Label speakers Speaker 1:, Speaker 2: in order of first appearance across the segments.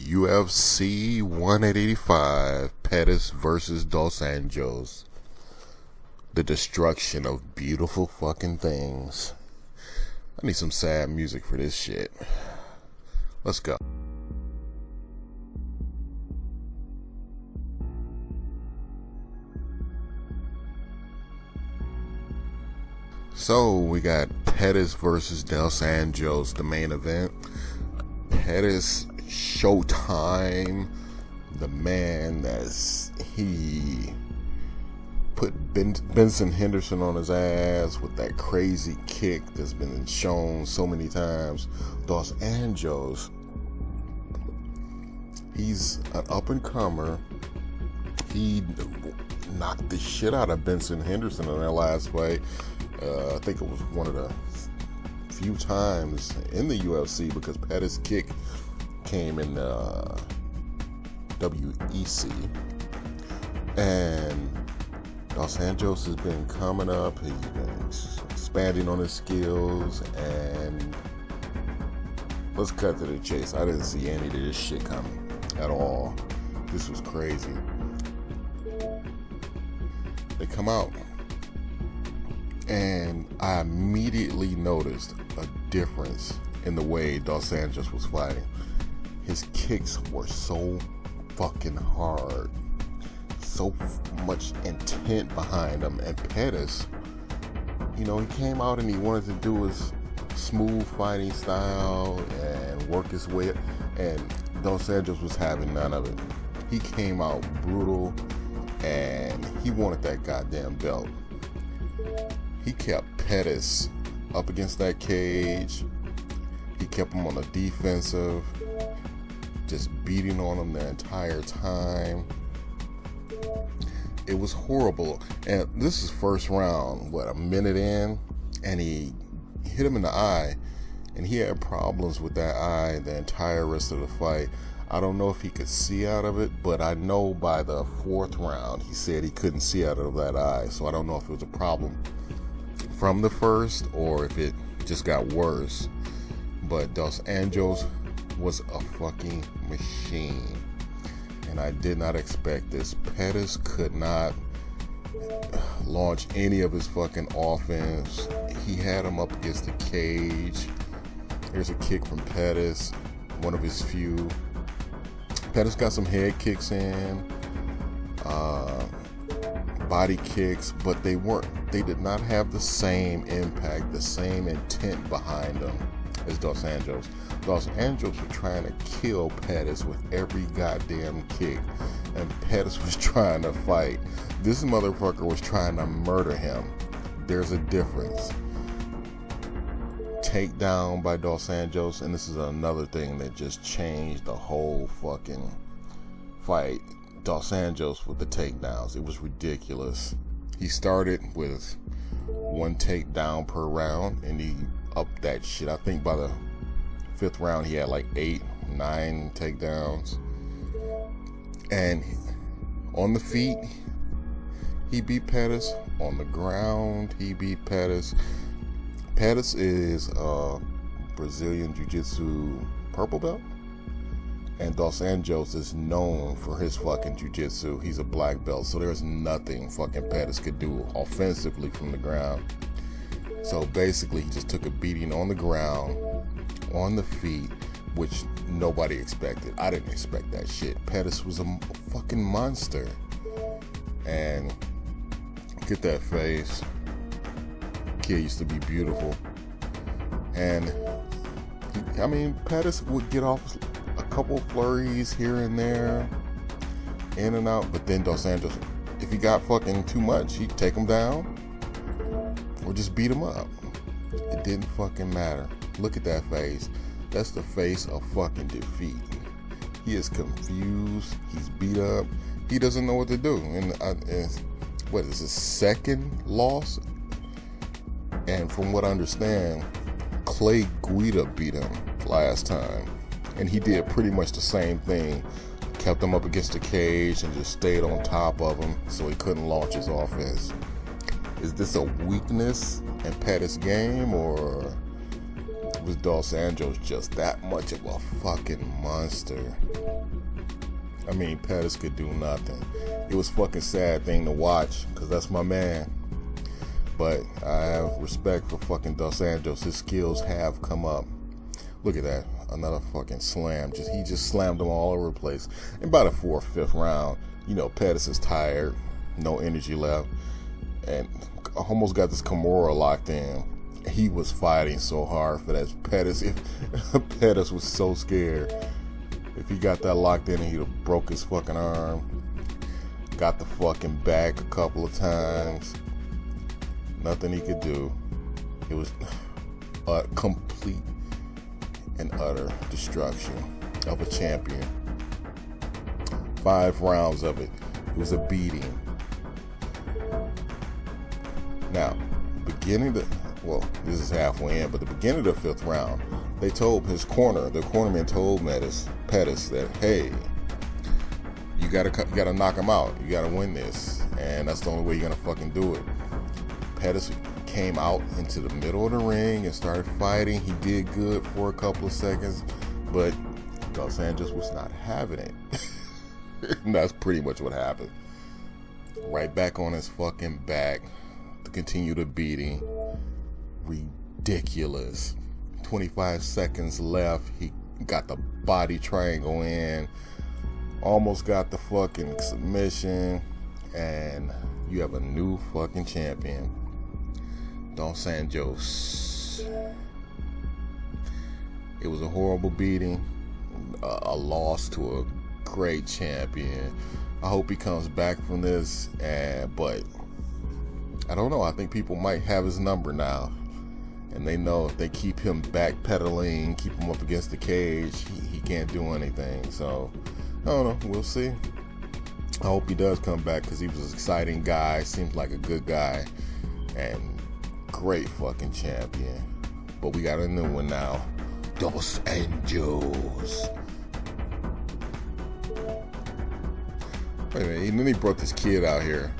Speaker 1: UFC 185, Pettis versus Dos Anjos. The destruction of beautiful fucking things. I need some sad music for this shit. Let's go. So we got Pettis versus Dos Anjos, the main event. Pettis, Showtime, the man he put Benson Henderson on his ass with that crazy kick that's been shown so many times. Dos Anjos, he's an up-and-comer. He knocked the shit out of Benson Henderson in that last fight. I think it was one of the few times in the UFC because Pettis' kick came in WEC. And Dos Anjos has been coming up. He's been expanding on his skills. And let's cut to the chase. I didn't see any of this shit coming at all. This was crazy. They come out, and I immediately noticed a difference in the way Dos Anjos was fighting. His kicks were so fucking hard, so much intent behind them. And Pettis, he came out and he wanted to do his smooth fighting style and work his way up, and Dos Anjos was having none of it. He came out brutal, and he wanted that goddamn belt. He kept Pettis up against that cage. He kept him on the defensive, just beating on him the entire time. It was horrible. And this is first round, a minute in, and he hit him in the eye, and he had problems with that eye the entire rest of the fight. I don't know if he could see out of it, but I know by the fourth round he said he couldn't see out of that eye. So I don't know if it was a problem from the first or if it just got worse. But Dos Anjos was a fucking machine, and I did not expect this. Pettis could not launch any of his fucking offense. He had him up against the cage. Here's a kick from Pettis, one of his few. Pettis got some head kicks in, body kicks, but they did not have the same impact, the same intent behind them as Dos Anjos. Dos Anjos were trying to kill Pettis with every goddamn kick, and Pettis was trying to fight. This motherfucker was trying to murder him. There's a difference. Takedown by Dos Anjos, and this is another thing that just changed the whole fucking fight. Dos Anjos with the takedowns, it was ridiculous. He started with one takedown per round, and he upped that shit. I think by the fifth round he had like 8, 9 takedowns. And on the feet, he beat Pettis. On the ground, he beat Pettis. Pettis is a Brazilian Jiu-Jitsu purple belt, and Dos Anjos is known for his fucking Jiu-Jitsu. He's a black belt, so there's nothing fucking Pettis could do offensively from the ground. So basically, he just took a beating on the ground, on the feet, which nobody expected. I didn't expect that shit. Pettis was a fucking monster. And get that face. Kid used to be beautiful. And Pettis would get off a couple flurries here and there, in and out, but then Dos Anjos, if he got fucking too much, he'd take him down or just beat him up. It didn't fucking matter. Look at that face. That's the face of fucking defeat. He is confused. He's beat up. He doesn't know what to do. And what is his second loss? And from what I understand, Clay Guida beat him last time. And he did pretty much the same thing. Kept him up against the cage and just stayed on top of him so he couldn't launch his offense. Is this a weakness in Pettis' game, or Was Dos Anjos just that much of a fucking monster? I mean, Pettis could do nothing. It was a fucking sad thing to watch, because that's my man. But I have respect for fucking Dos Anjos. His skills have come up. Look at that. Another fucking slam. He just slammed them all over the place. And by the 4th, 5th round, you know, Pettis is tired. No energy left. And almost got this Kimura locked in. He was fighting so hard for that. Pettis was so scared. If he got that locked in, he'd have broke his fucking arm. Got the fucking back a couple of times. Nothing he could do. It was a complete and utter destruction of a champion. 5 rounds of it. It was a beating. Now, this is halfway in, but the beginning of the 5th round, they told the cornerman told Pettis that, hey, you gotta knock him out. You gotta win this. And that's the only way you're gonna fucking do it. Pettis came out into the middle of the ring and started fighting. He did good for a couple of seconds, but Dos Anjos was not having it. And that's pretty much what happened. Right back on his fucking back to continue the beating. Ridiculous. 25 seconds left. He got the body triangle in. Almost got the fucking submission. And you have a new fucking champion. Dos Anjos. It was a horrible beating. A loss to a great champion. I hope he comes back from this. But I don't know. I think people might have his number now. And they know if they keep him backpedaling, keep him up against the cage, he can't do anything. So, I don't know. We'll see. I hope he does come back, because he was an exciting guy. Seems like a good guy. And great fucking champion. But we got a new one now. Dos Anjos. Wait a minute. And then he brought this kid out here.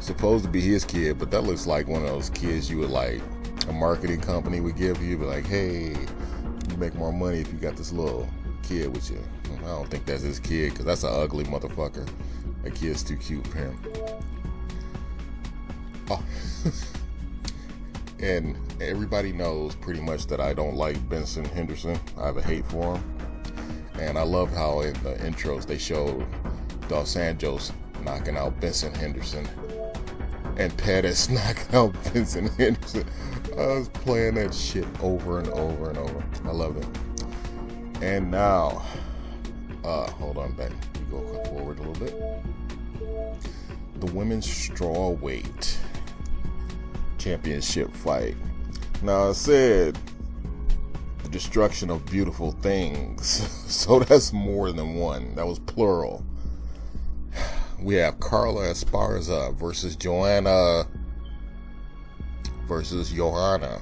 Speaker 1: Supposed to be his kid, but that looks like one of those kids you would like. A marketing company would give you, be like, hey, you make more money if you got this little kid with you. I don't think that's his kid, because that's an ugly motherfucker. That kid's too cute for him. Oh. And everybody knows pretty much that I don't like Benson Henderson. I have a hate for him. And I love how in the intros they showed Dos Anjos knocking out Benson Henderson. And Pettis knocking out Benson Henderson. I was playing that shit over and over and over. I loved it. And now, hold on back. We go forward a little bit. The women's strawweight championship fight. Now I said the destruction of beautiful things, so that's more than one. That was plural. We have Carla Esparza versus Joanna versus Johanna.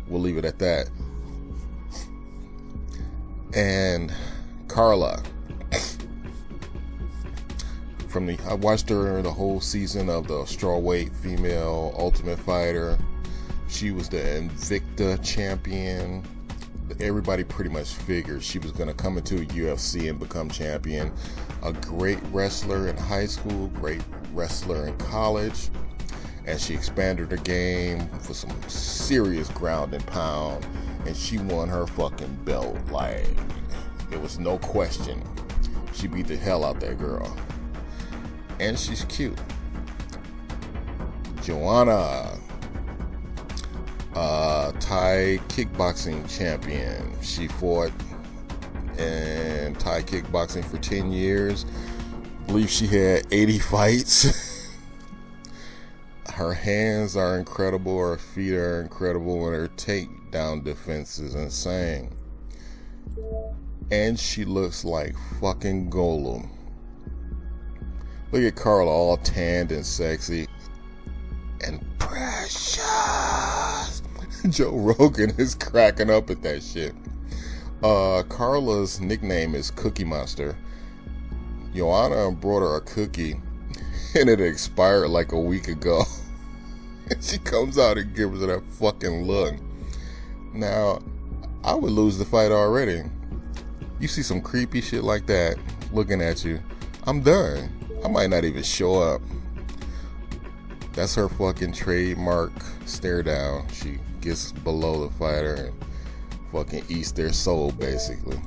Speaker 1: We'll leave it at that. And Carla, I watched her the whole season of the strawweight female Ultimate Fighter. She was the Invicta champion. Everybody pretty much figured she was going to come into UFC and become champion. A great wrestler in high school, great wrestler in college. And she expanded her game for some serious ground and pound. And she won her fucking belt. Like, there was no question. She beat the hell out that girl. And she's cute. Joanna, Thai kickboxing champion. She fought in Thai kickboxing for 10 years. I believe she had 80 fights. Her hands are incredible. Her feet are incredible. And her takedown defense is insane. And she looks like fucking Gollum. Look at Carla, all tanned and sexy. And precious. Joe Rogan is cracking up at that shit. Carla's nickname is Cookie Monster. Joanna brought her a cookie, and it expired like a week ago. And she comes out and gives her that fucking look. Now, I would lose the fight already. You see some creepy shit like that looking at you, I'm done. I might not even show up. That's her fucking trademark stare down. She gets below the fighter and fucking eats their soul, basically.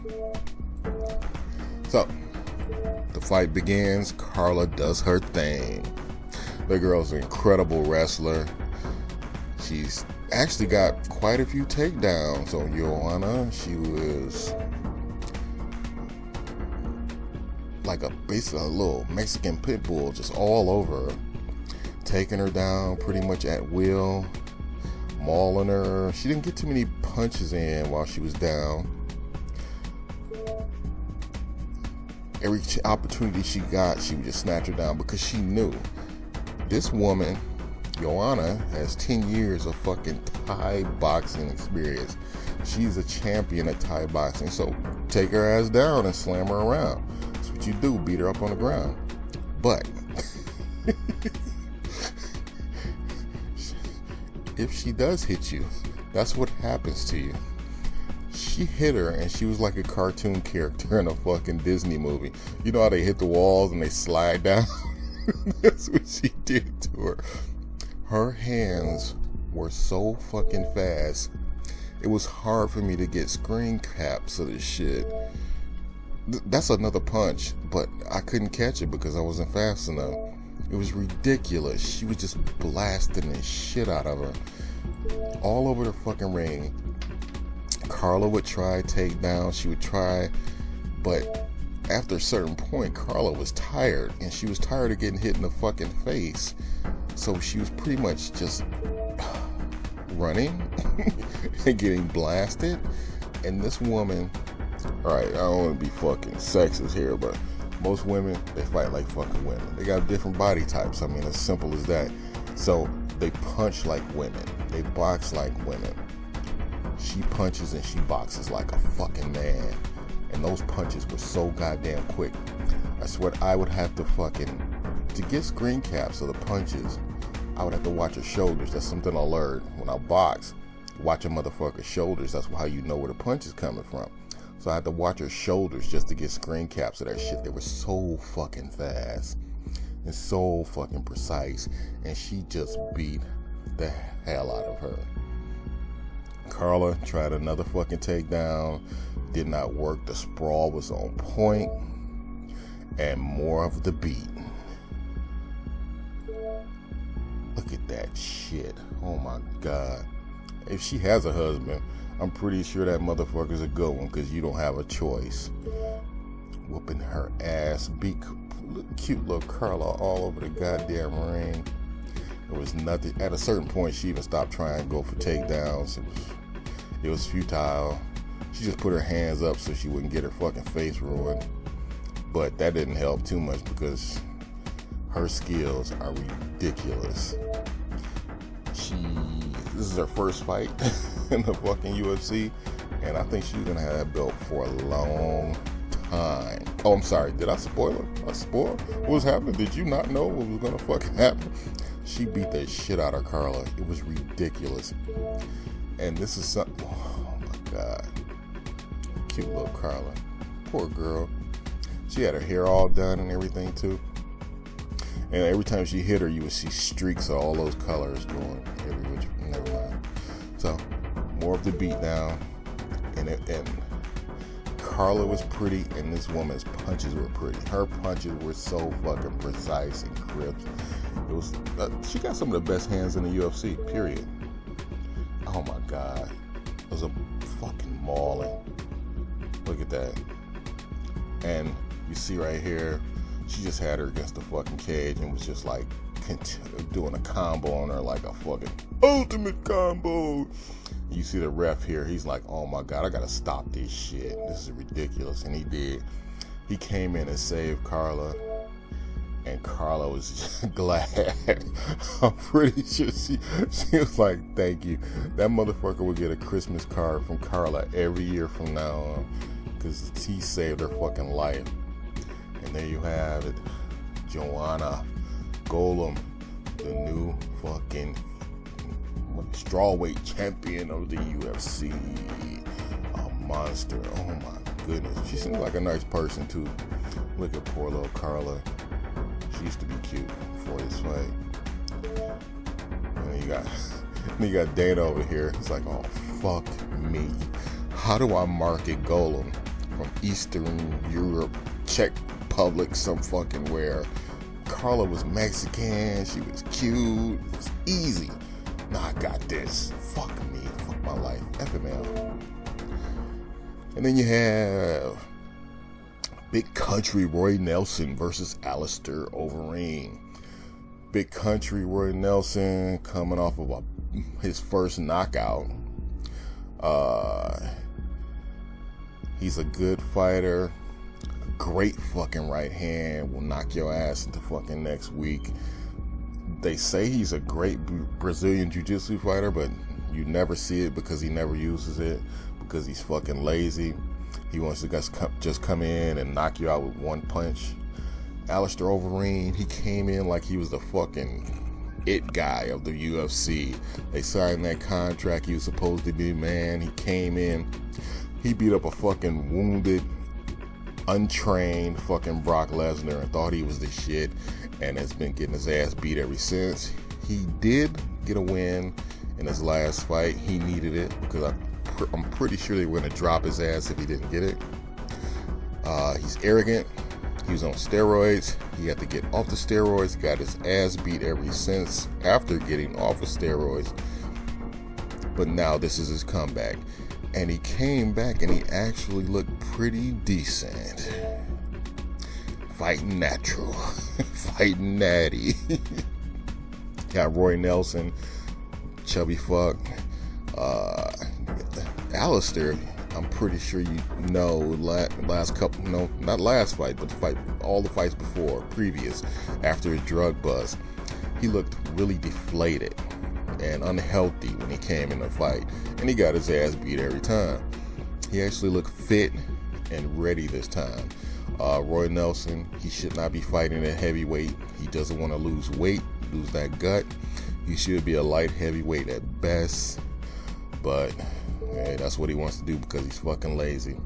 Speaker 1: So, the fight begins. Carla does her thing. The girl's an incredible wrestler. She's actually got quite a few takedowns on Joanna. She was like basically a little Mexican pit bull, just all over her, taking her down pretty much at will, mauling her. She didn't get too many punches in while she was down. Every opportunity she got, she would just snatch her down because she knew this woman, Joanna, has 10 years of fucking Thai boxing experience. She's a champion at Thai boxing, so take her ass down and slam her around. That's what you do, beat her up on the ground. But if she does hit you, that's what happens to you. She hit her and she was like a cartoon character in a fucking Disney movie. You know how they hit the walls and they slide down? That's what she did to her. Her hands were so fucking fast. It was hard for me to get screen caps of this shit. That's another punch, but I couldn't catch it because I wasn't fast enough. It was ridiculous. She was just blasting the shit out of her all over the fucking ring. Carla would try takedown. She would try, but after a certain point, Carla was tired, and she was tired of getting hit in the fucking face. So she was pretty much just running and getting blasted. And this woman, alright, I don't want to be fucking sexist here, but most women, they fight like fucking women. They got different body types. I mean, as simple as that. So they punch like women. They box like women. She punches and she boxes like a fucking man. And those punches were so goddamn quick. I swear I would have to to get screen caps of the punches, I would have to watch her shoulders. That's something I learned when I box. Watch a motherfucker's shoulders. That's how you know where the punch is coming from. So I had to watch her shoulders just to get screen caps of that shit. They were so fucking fast and so fucking precise. And she just beat the hell out of her. Carla tried another fucking takedown. Did not work. The sprawl was on point. And more of the beat. Look at that shit. Oh my God. If she has a husband, I'm pretty sure that motherfucker's a good one, because you don't have a choice. Whooping her ass. Beat cute little Carla all over the goddamn ring. There was nothing. At a certain point, she even stopped trying to go for takedowns. It was futile. She just put her hands up so she wouldn't get her fucking face ruined. But that didn't help too much because her skills are ridiculous. This is her first fight in the fucking UFC, and I think she's gonna have that belt for a long time. Oh, I'm sorry. Did I spoil it? I spoiled what was happening? Did you not know what was gonna fucking happen? She beat the shit out of Carla. It was ridiculous. And this is something. Oh my God. Cute little Carla. Poor girl. She had her hair all done and everything too. And every time she hit her, you would see streaks of all those colors going everywhere. Never mind. So, more of the beat down. And Carla was pretty, and this woman's punches were pretty. Her punches were so fucking precise and crisp. It was. She got some of the best hands in the UFC. Period. Oh my God. It was a fucking mauling. Look at that. And you see right here, she just had her against the fucking cage and was just like doing a combo on her, like a fucking ultimate combo. You see the ref here, he's like, oh my God, I gotta stop this shit. This is ridiculous. And he did. He came in and saved Carla. And Carla was just glad. I'm pretty sure she was like, thank you. That motherfucker would get a Christmas card from Carla every year from now on, because he saved her fucking life. And there you have it. Joanna Golem, the new fucking, what strawweight champion of the UFC. A monster. Oh my goodness. She seems like a nice person too. Look at poor little Carla. She used to be cute before this fight. And you got Dana over here. It's like, oh fuck me. How do I market Golem from Eastern Europe, Czech Republic, some fucking where? Carla was Mexican, she was cute, it was easy. Nah, I got this. Fuck me, fuck my life. FML. And then you have Big Country Roy Nelson versus Alistair Overeem. Big Country Roy Nelson coming off of his first knockout. He's a good fighter. Great fucking right hand, will knock your ass into fucking next week. They say he's a great Brazilian jiu-jitsu fighter, but you never see it because he never uses it, because he's fucking lazy. He wants to just come in and knock you out with one punch. Alistair Overeem, he came in like he was the fucking it guy of the UFC. They signed that contract, he was supposed to be, man. He came in, he beat up a fucking wounded, untrained fucking Brock Lesnar and thought he was the shit, and has been getting his ass beat ever since. He did get a win in his last fight. He needed it because I'm pretty sure they were going to drop his ass if he didn't get it. He's arrogant. He was on steroids. He had to get off the steroids. Got his ass beat ever since after getting off of steroids. But now this is his comeback. And he came back and he actually looked pretty decent. Fighting natural. Fighting natty. Got Roy Nelson. Chubby fuck. Alistair, I'm pretty sure you know, last couple, no, not last fight, but all the fights before, previous, after his drug bust, he looked really deflated and unhealthy when he came in the fight, and he got his ass beat every time. He actually looked fit and ready this time. Roy Nelson, he should not be fighting at heavyweight. He doesn't want to lose weight, lose that gut. He should be a light heavyweight at best, but hey, that's what he wants to do because he's fucking lazy.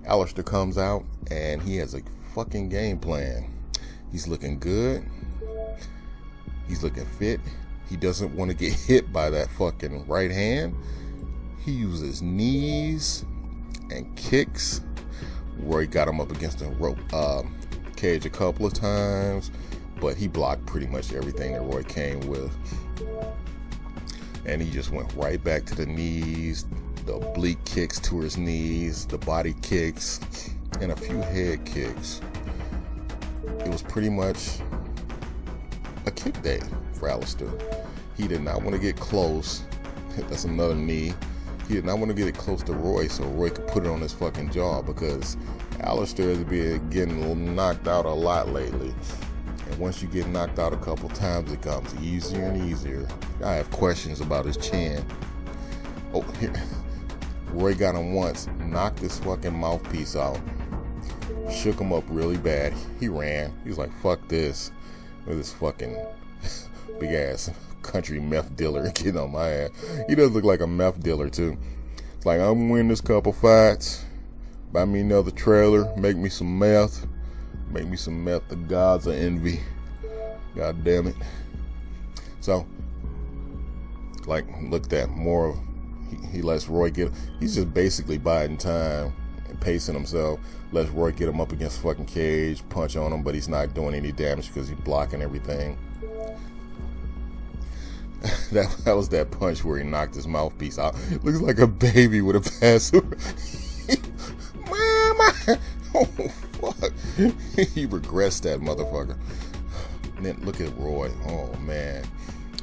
Speaker 1: Alistair comes out and he has a fucking game plan. He's looking good. He's looking fit. He doesn't want to get hit by that fucking right hand. He uses knees and kicks. Roy got him up against the rope cage a couple of times, but he blocked pretty much everything that Roy came with. And he just went right back to the knees, the oblique kicks to his knees, the body kicks, and a few head kicks. It was pretty much a kick day for Alistair. He did not want to get close. That's another knee. He did not want to get it close to Roy so Roy could put it on his fucking jaw, because Alistair has been getting knocked out a lot lately. And once you get knocked out a couple times, it comes easier and easier. I have questions about his chin. Oh, here. Roy got him once, knocked his fucking mouthpiece out, shook him up really bad. He ran. He was like, fuck this. With this fucking big ass country meth dealer getting on my ass. He does look like a meth dealer too. It's like, I'm winning this couple fights. Buy me another trailer. Make me some meth. Make me some meth. The gods of envy. God damn it. So, like, look at that. More of, he lets Roy get, he's just basically biding time and pacing himself. Lets Roy get him up against the fucking cage, punch on him, but he's not doing any damage because he's blocking everything. That was that punch where he knocked his mouthpiece out. Looks like a baby with a pacifier. Mama! Oh, fuck. He regressed that motherfucker. And then look at Roy. Oh, man.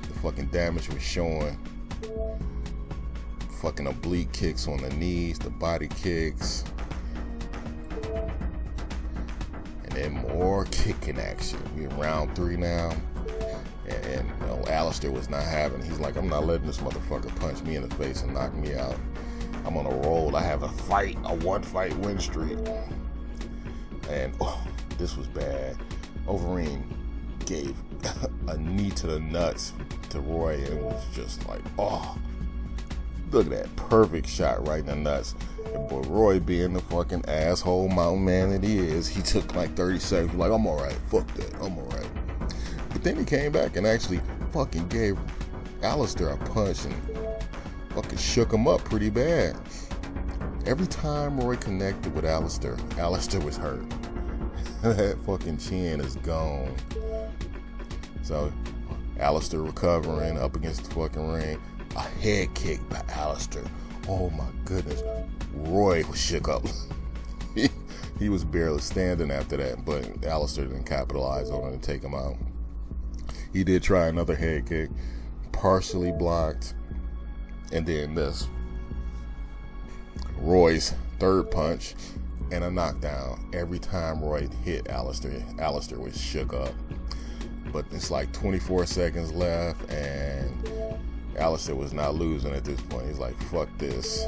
Speaker 1: The fucking damage was showing. Fucking oblique kicks on the knees, the body kicks. And then more kicking action. We're in round 3 now. And you know, Alistair was not having it. He's like, I'm not letting this motherfucker punch me in the face and knock me out. I'm on a roll. I have a 1-fight win streak. And oh, this was bad. Overeem gave a knee to the nuts to Roy, and it was just like, oh, look at that perfect shot right in the nuts. But Roy, being the fucking asshole mountain man that he is, he took like 30 seconds, like, I'm alright, fuck that, I'm alright. But then he came back and actually fucking gave Alistair a punch and fucking shook him up pretty bad. Every time Roy connected with Alistair, Alistair was hurt. That fucking chin is gone. So Alistair recovering up against the fucking ring. A head kick by Alistair. Oh my goodness. Roy was shook up. He was barely standing after that, but Alistair didn't capitalize on it and take him out. He did try another head kick, partially blocked, and then this Roy's third punch and a knockdown. Every time Roy hit Alistair, Alistair was shook up. But it's like 24 seconds left, and Alistair was not losing at this point. He's like, fuck this.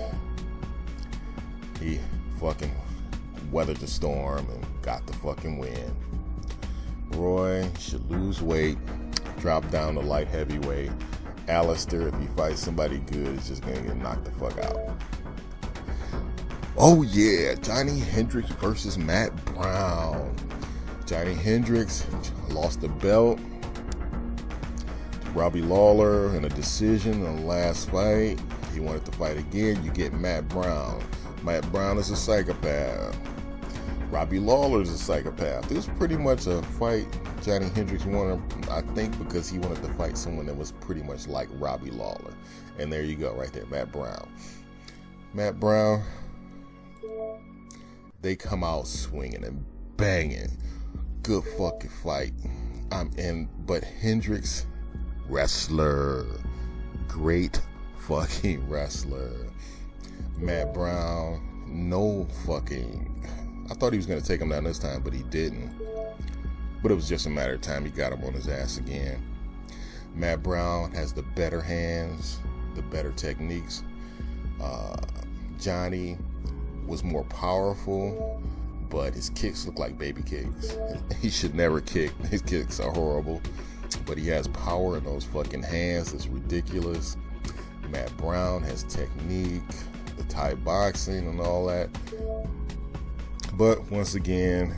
Speaker 1: He fucking weathered the storm and got the fucking win. Roy should lose weight, drop down to light heavyweight. Alistair, if he fights somebody good, is just gonna get knocked the fuck out. Oh yeah, Johnny Hendricks versus Matt Brown. Johnny Hendricks lost the belt to Robbie Lawler in a decision in the last fight. He wanted to fight again. You get Matt Brown. Matt Brown is a psychopath. Robbie Lawler is a psychopath. This was pretty much a fight Johnny Hendricks wanted, I think, because he wanted to fight someone that was pretty much like Robbie Lawler. And there you go, right there, Matt Brown. Matt Brown, they come out swinging and banging. Good fucking fight. But Hendricks, wrestler. Great fucking wrestler. Matt Brown, no fucking... I thought he was going to take him down this time, but he didn't. But it was just a matter of time. He got him on his ass again. Matt Brown has the better hands, the better techniques. Johnny was more powerful, but his kicks look like baby kicks. He should never kick. His kicks are horrible. But he has power in those fucking hands. It's ridiculous. Matt Brown has technique, the Thai boxing and all that. But once again,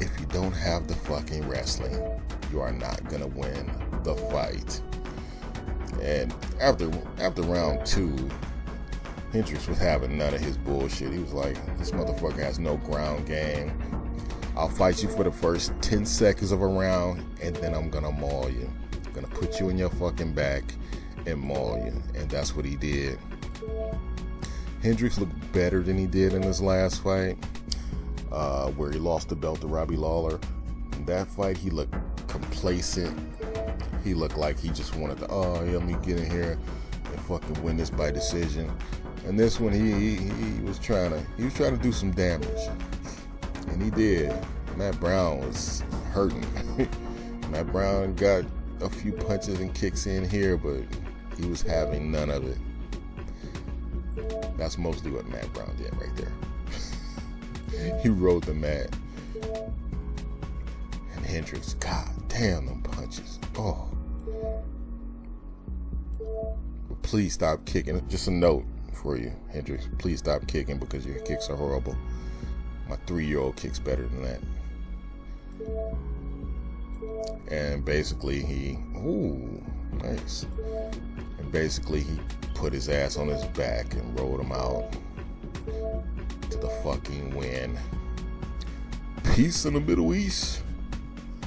Speaker 1: if you don't have the fucking wrestling, you are not gonna win the fight. And after round 2, Hendricks was having none of his bullshit. He was like, this motherfucker has no ground game. I'll fight you for the first 10 seconds of a round, and then I'm gonna maul you. I'm gonna put you in your fucking back and maul you. And that's what he did. Hendricks looked better than he did in his last fight, where he lost the belt to Robbie Lawler. In that fight, he looked complacent. He looked like he just wanted to, let me get in here and fucking win this by decision. And this one, he was trying to do some damage, and he did. Matt Brown was hurting. Matt Brown got a few punches and kicks in here, but he was having none of it. That's mostly what Matt Brown did right there. He rode the mat. And Hendricks, god damn them punches. Oh. Please stop kicking. Just a note for you, Hendricks. Please stop kicking because your kicks are horrible. My 3-year-old kicks better than that. And basically nice. And basically he put his ass on his back and rode him out to the fucking win. Peace in the Middle East.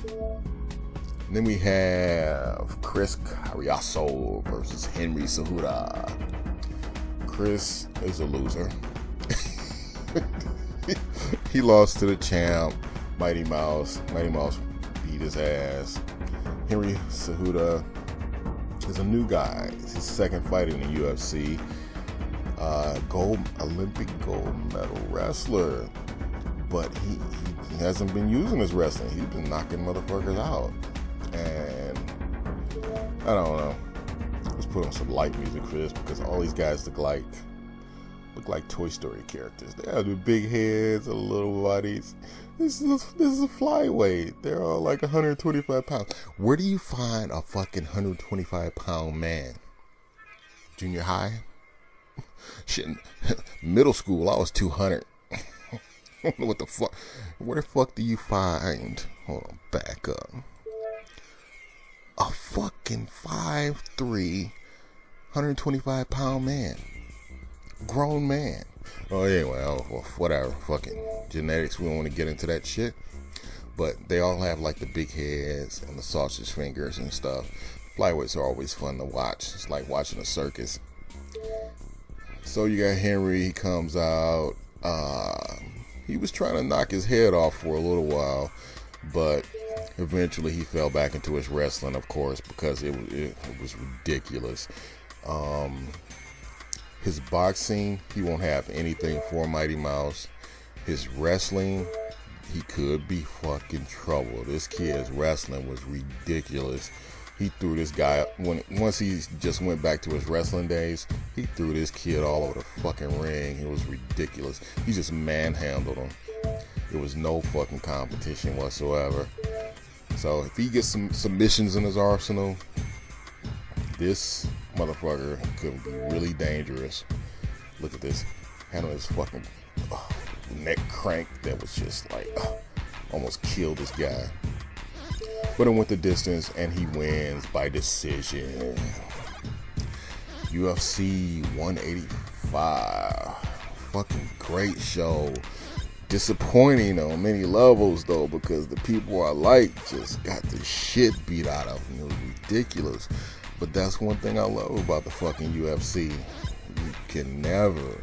Speaker 1: And then we have Chris Carriazo versus Henry Cejudo. Chris is a loser. He lost to the champ, Mighty Mouse. Mighty Mouse beat his ass. Henry Cejudo is a new guy. It's his second fight in the UFC. Olympic gold medal wrestler. But he hasn't been using his wrestling. He's been knocking motherfuckers out. And I don't know. Let's put on some light music for this because all these guys look like Look like Toy Story characters. They have the big heads and little bodies. This is a flyweight. They're all like 125 pounds. Where do you find a fucking 125 pound man? Junior high? Shit, middle school, I was 200. I don't know what the fuck. Where the fuck do you find? Hold on, back up. A fucking 5'3", 125 pound man. Grown man. Oh, anyway, well, whatever. Fucking genetics, we don't want to get into that shit. But they all have like the big heads and the sausage fingers and stuff. Flyweights are always fun to watch. It's like watching a circus. So you got Henry, he comes out. He was trying to knock his head off for a little while, but eventually he fell back into his wrestling, of course, because it was ridiculous. His boxing, he won't have anything for Mighty Mouse. His wrestling, he could be fucking trouble. This kid's wrestling was ridiculous. He threw this guy, once he just went back to his wrestling days, he threw this kid all over the fucking ring. It was ridiculous. He just manhandled him. There was no fucking competition whatsoever. So if he gets some submissions in his arsenal, this motherfucker could be really dangerous. Look at this. Handle his fucking neck crank that was just like almost killed this guy. But it went the distance and he wins by decision. UFC 185. Fucking great show. Disappointing on many levels though, because the people I like just got the shit beat out of them. It was ridiculous. But that's one thing I love about the fucking UFC. You can never,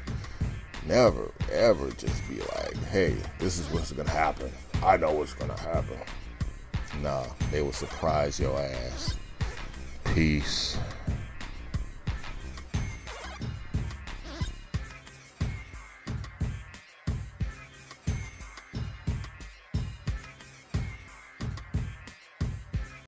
Speaker 1: ever just be like, hey, this is what's gonna happen. I know what's gonna happen. Nah, they will surprise your ass. Peace.